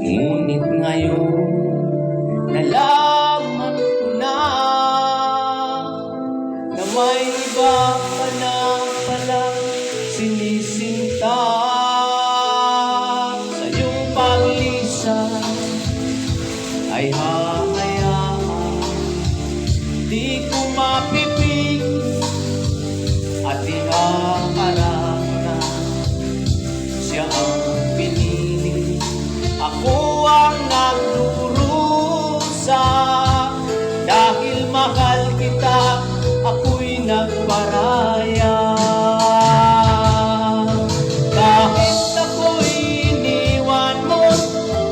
Ngunit ngayon nalaman ko na may iba ka na palang sinisinta. Sa iyong paglisan ay hahayaan, di ko mapipigil at ihaharap na siya ang pinili. Ako ang nagdurusa dahil mahal kita, ako'y nagparaya. Kahit ako'y iniwan mo,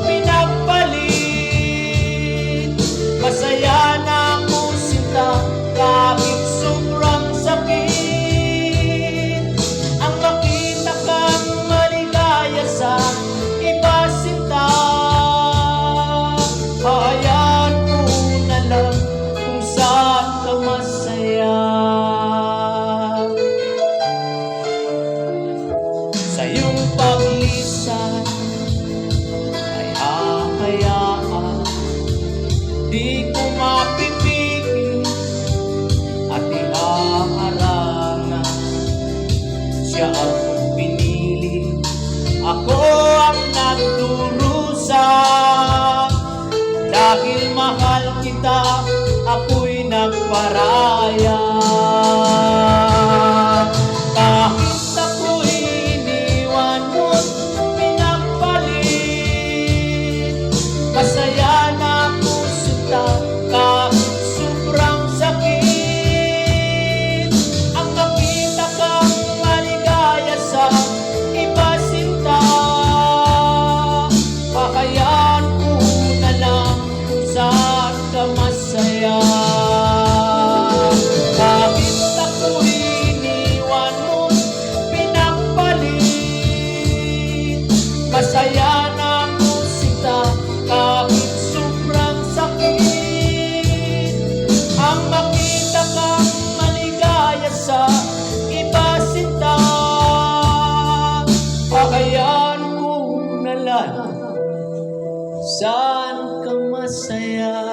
pinagpalit, masaya na ako sinta kahit sobrang sakit. Ang makita kang maligaya sa iba sinta, hayaan mo na lang kung saan ka masaya. Sa iyong paglisan ay hahayaan, di ko mapipigil at ihaharangan siya ang pinili. Ako ang nagdurusa dahil mahal kita, ako'y nagparaya. Kahit ako'y iniwan mo't pinagpalit, masaya na ako sinta kahit sobrang sakit. Ang makita kang maligaya sa iba sinta, pakayaan ko na lang kung saan ka masaya. Kahit ako'y iniwan mo, pinagpalit, masaya na ako sinta kahit sobrang sakit. Ang makita kang maligaya sa iba sinta, pakayaan ko na lang saan ka masaya.